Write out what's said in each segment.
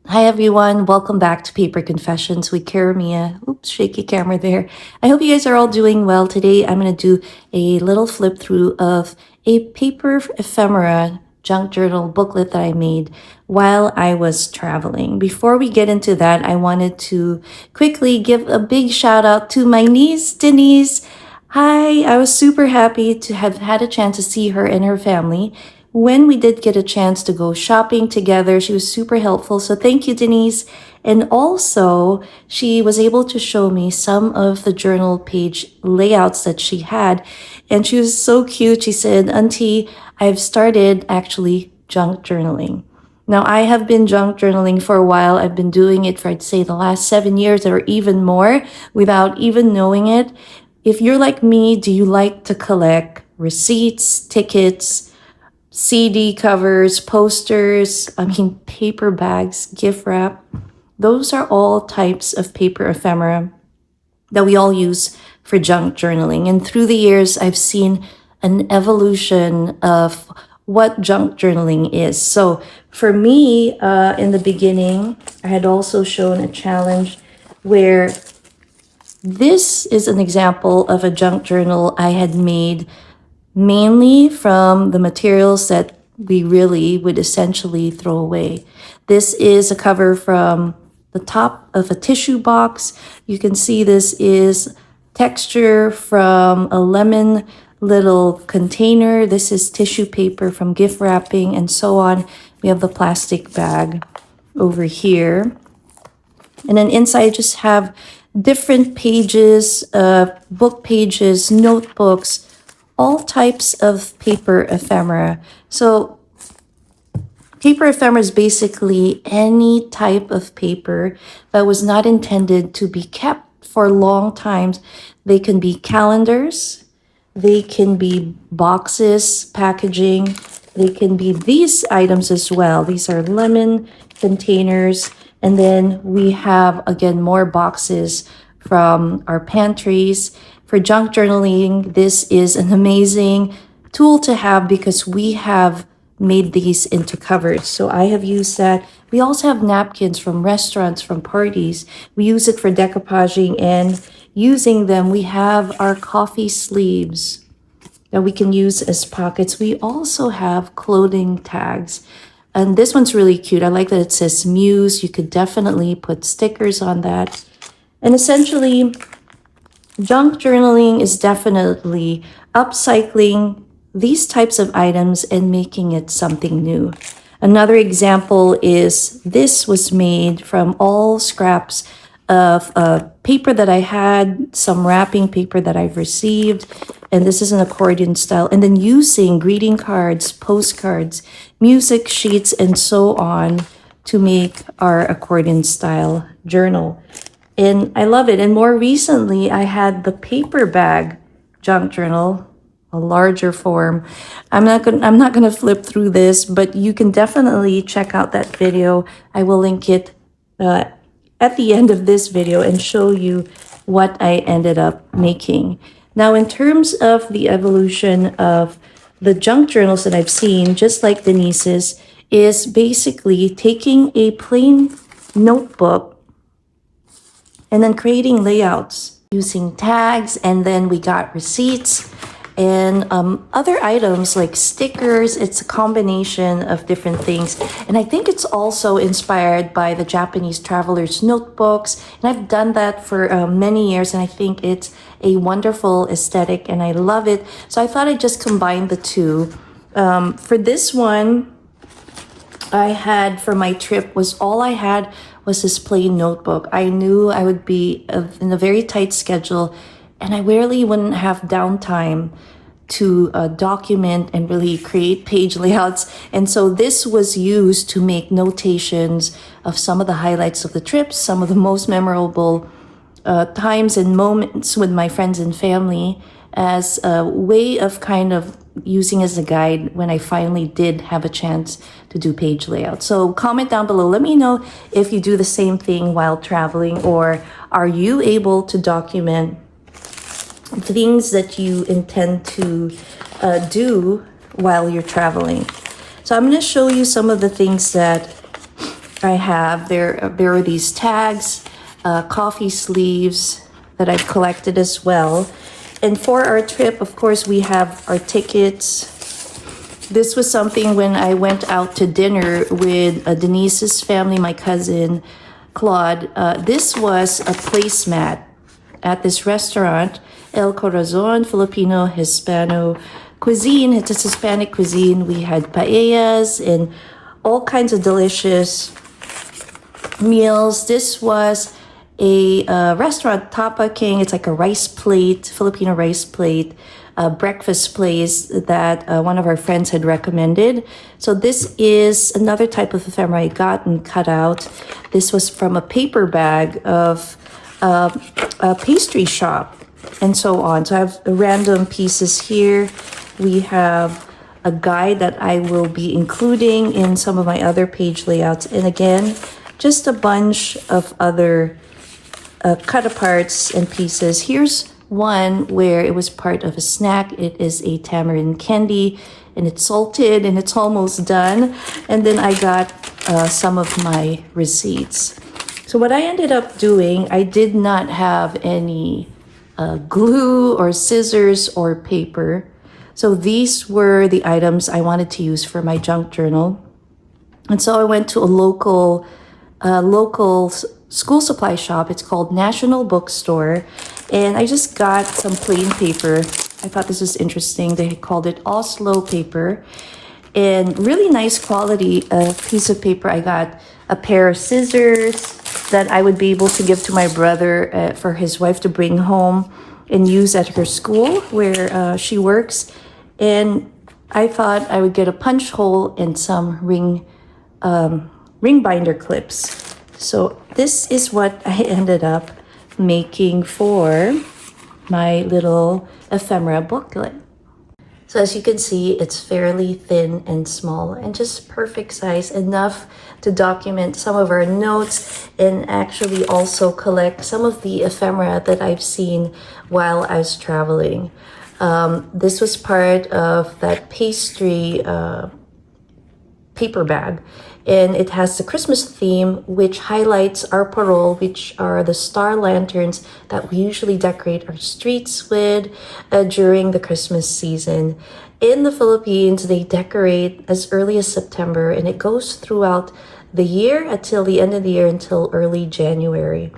Hi everyone, welcome back to Paper Confessions with Karamia. Oops, shaky camera there. I hope you guys are all doing well. Today I'm going to do a little flip through of a paper ephemera junk journal booklet that I made while I was traveling. Before we get into that, I wanted to quickly give a big shout out to my niece, Denise. Hi, I was super happy to have had a chance to see her and her family. When we did get a chance to go shopping together, she was super helpful. So thank you, Denise. And also, she was able to show me some of the journal page layouts that she had. And she was so cute. She said, Auntie, I've started actually junk journaling. Now, I have been junk journaling for a while. I've been doing it for, I'd say, the last 7 years or even more without even knowing it. If you're like me, do you like to collect receipts, tickets, CD covers, posters, paper bags, gift wrap? Those are all types of paper ephemera that we all use for junk journaling. And through the years, I've seen an evolution of what junk journaling is. So for me, in the beginning, I had also shown a challenge where this is an example of a junk journal I had made mainly from the materials that we really would essentially throw away. This is a cover from the top of a tissue box. You can see this is texture from a lemon little container. This is tissue paper from gift wrapping and so on. We have the plastic bag over here. And then inside just have different pages, book pages, notebooks, all types of paper ephemera. So paper ephemera is basically any type of paper that was not intended to be kept for long times. They can be calendars, they can be boxes, packaging, they can be these items as well. These are lemon containers. And then we have, again, more boxes from our pantries. For junk journaling, this is an amazing tool to have because we have made these into covers. So I have used that. We also have napkins from restaurants, from parties. We use it for decoupaging, and using them, we have our coffee sleeves that we can use as pockets. We also have clothing tags. And this one's really cute. I like that it says Muse. You could definitely put stickers on that. And essentially, junk journaling is definitely upcycling these types of items and making it something new. Another example is this was made from all scraps of paper that I had, some wrapping paper that I've received, and this is an accordion style, and then using greeting cards, postcards, music sheets, and so on to make our accordion style journal. And I love it. And more recently, I had the paper bag junk journal, a larger form. I'm not gonna flip through this, but you can definitely check out that video. I will link it at the end of this video and show you what I ended up making. Now, in terms of the evolution of the junk journals that I've seen, just like Denise's, is basically taking a plain notebook and then creating layouts using tags, and then we got receipts and other items like stickers. It's a combination of different things, and I think it's also inspired by the Japanese travelers' notebooks, and I've done that for many years, and I think it's a wonderful aesthetic and I love it. So I thought I'd just combine the two. For this one, I had for my trip was all I had was this plain notebook. I knew I would be in a very tight schedule, and I rarely wouldn't have downtime to document and really create page layouts. And so this was used to make notations of some of the highlights of the trip, some of the most memorable times and moments with my friends and family, as a way of kind of using as a guide when I finally did have a chance to do page layout. So comment down below. Let me know if you do the same thing while traveling, or are you able to document things that you intend to do while you're traveling. So I'm going to show you some of the things that I have, there are these tags, coffee sleeves that I've collected as well. And for our trip, of course, we have our tickets. This was something when I went out to dinner with Denise's family, my cousin Claude. This was a placemat at this restaurant, El Corazon, Filipino Hispano cuisine. It's a Hispanic cuisine. We had paellas and all kinds of delicious meals. This was a restaurant, Tapa King. It's like a rice plate, Filipino rice plate, breakfast place that one of our friends had recommended. So this is another type of ephemera I got and cut out. This was from a paper bag of a pastry shop and so on. So I have random pieces here. We have a guide that I will be including in some of my other page layouts. And again, just a bunch of other cut aparts and pieces. Here's one where it was part of a snack. It is a tamarind candy and it's salted and it's almost done. And then I got some of my receipts. So what I ended up doing, I did not have any glue or scissors or paper. So these were the items I wanted to use for my junk journal. And so I went to a local school supply shop. It's called National Bookstore. And I just got some plain paper. I thought this was interesting. They called it Oslo paper. And really nice quality piece of paper. I got a pair of scissors that I would be able to give to my brother for his wife to bring home and use at her school where she works. And I thought I would get a punch hole and some ring binder clips. So this is what I ended up making for my little ephemera booklet. So as you can see, it's fairly thin and small and just perfect size, enough to document some of our notes and actually also collect some of the ephemera that I've seen while I was traveling. This was part of that pastry paper bag, and it has the Christmas theme, which highlights our parole, which are the star lanterns that we usually decorate our streets with during the Christmas season. In the Philippines, they decorate as early as September, and it goes throughout the year until the end of the year, until early January.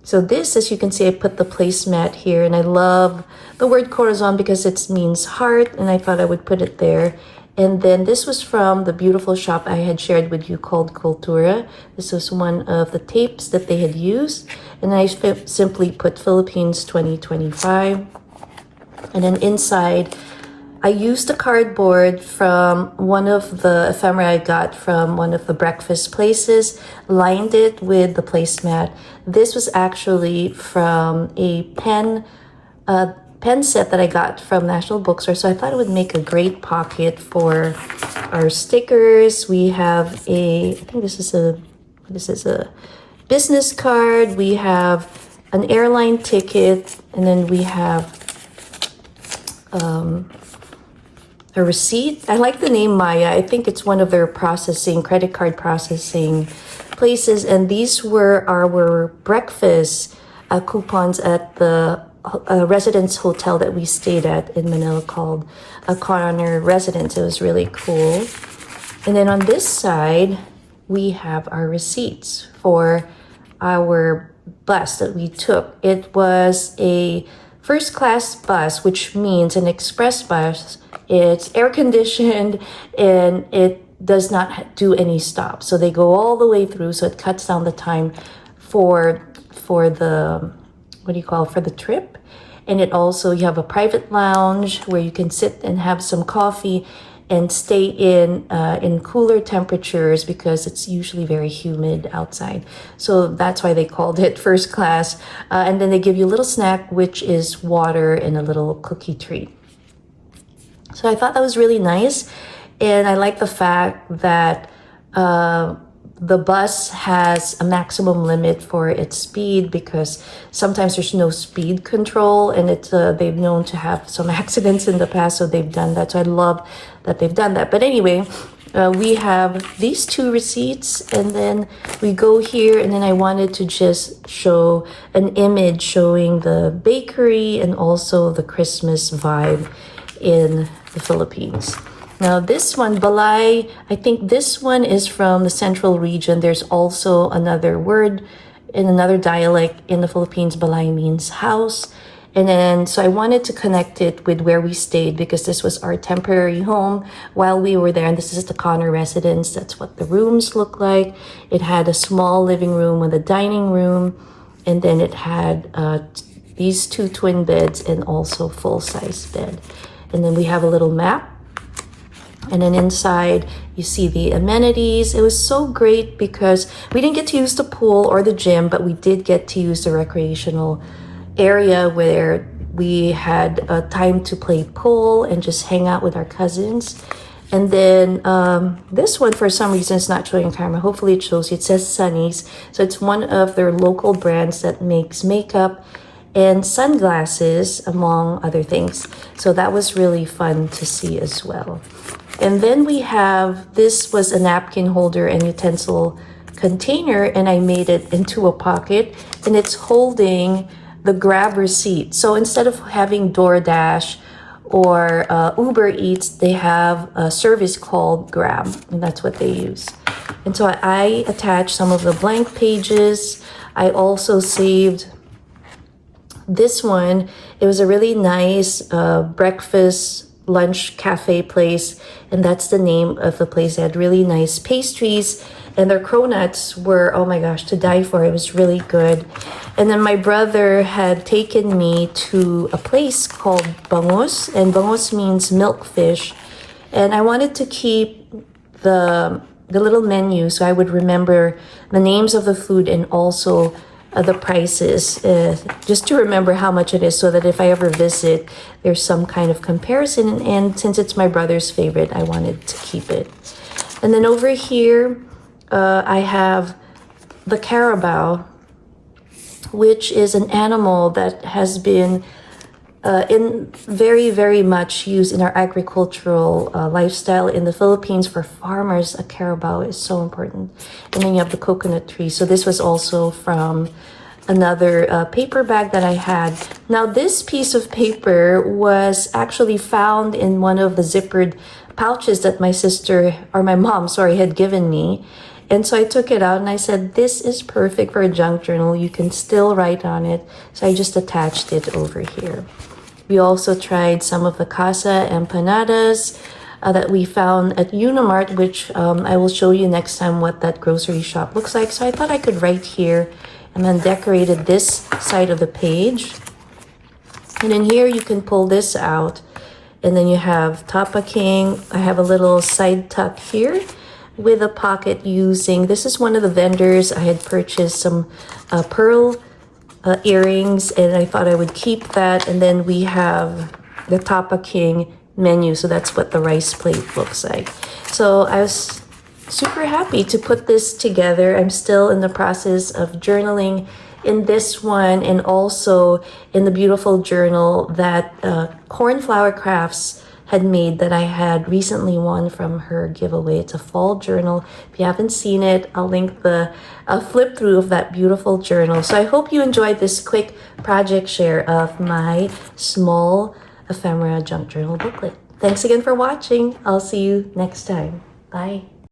So this, as you can see, I put the placemat here, and I love the word corazon because it means heart, and I thought I would put it there. And then this was from the beautiful shop I had shared with you called Cultura. This was one of the tapes that they had used. And I simply put Philippines 2025. And then inside, I used a cardboard from one of the ephemera I got from one of the breakfast places, lined it with the placemat. This was actually from a pen set that I got from National Bookstore, so I thought it would make a great pocket for our stickers. We have I think this is a business card. We have an airline ticket, and then we have a receipt. I like the name Maya. I think it's one of their credit card processing places, and these were our breakfast coupons at the residence hotel that we stayed at in Manila called a Coroner Residence. It was really cool. And then on this side, we have our receipts for our bus that we took. It was a first class bus, which means an express bus. It's air conditioned and it does not do any stops. So they go all the way through, so it cuts down the time for the for the trip. And it also, you have a private lounge where you can sit and have some coffee and stay in cooler temperatures because it's usually very humid outside. So that's why they called it first class. And then they give you a little snack, which is water and a little cookie treat. So I thought that was really nice. And I like the fact that the bus has a maximum limit for its speed because sometimes there's no speed control, and they've known to have some accidents in the past, so they've done that. So I love that they've done that. But anyway, We have these two receipts, and then we go here, and then I wanted to just show an image showing the bakery and also the Christmas vibe in the Philippines. Now this one, balay, I think this one is from the central region. There's also another word in another dialect in the Philippines. Balay means house. And then, so I wanted to connect it with where we stayed because this was our temporary home while we were there. And this is the Connor residence. That's what the rooms look like. It had a small living room with a dining room. And then it had these two twin beds and also full-size bed. And then we have a little map. And then inside, you see the amenities. It was so great because we didn't get to use the pool or the gym, but we did get to use the recreational area where we had time to play pool and just hang out with our cousins. And then this one, for some reason, it's not showing on camera. Hopefully it shows you. It says Sunny's. So it's one of their local brands that makes makeup and sunglasses, among other things. So that was really fun to see as well. And then we have, this was a napkin holder and utensil container, and I made it into a pocket, and it's holding the Grab receipt. So instead of having DoorDash or Uber Eats, they have a service called Grab, and that's what they use. And so I attached some of the blank pages. I also saved this one. It was a really nice breakfast lunch cafe place, and that's the name of the place. They had really nice pastries, and their cronuts were, oh my gosh, to die for. It was really good. And then my brother had taken me to a place called Bangus, and Bangus means milkfish. And I wanted to keep the little menu so I would remember the names of the food and also the prices, just to remember how much it is so that if I ever visit, there's some kind of comparison. And since it's my brother's favorite, I wanted to keep it. And then over here, I have the carabao, which is an animal that has been in very much used in our agricultural lifestyle in the Philippines. For farmers, a carabao is so important. And then you have the coconut tree. So this was also from another paper bag that I had. Now this piece of paper was actually found in one of the zippered pouches that my sister, or my mom, sorry, had given me. And so I took it out and I said, this is perfect for a junk journal. You can still write on it. So I just attached it over here. We also tried some of the casa empanadas that we found at Unimart, which I will show you next time what that grocery shop looks like. So I thought I could write here, and then decorated this side of the page. And in here you can pull this out, and then you have Tapa King. I have a little side tuck here with a pocket using, this is one of the vendors. I had purchased some pearl earrings, and I thought I would keep that. And then we have the Tapa King menu, so that's what the rice plate looks like. So I was super happy to put this together. I'm still in the process of journaling in this one, and also in the beautiful journal that Cornflower Crafts had made that I had recently won from her giveaway. It's a fall journal. If you haven't seen it, I'll link the flip through of that beautiful journal. So I hope you enjoyed this quick project share of my small ephemera junk journal booklet. Thanks again for watching. I'll see you next time. Bye.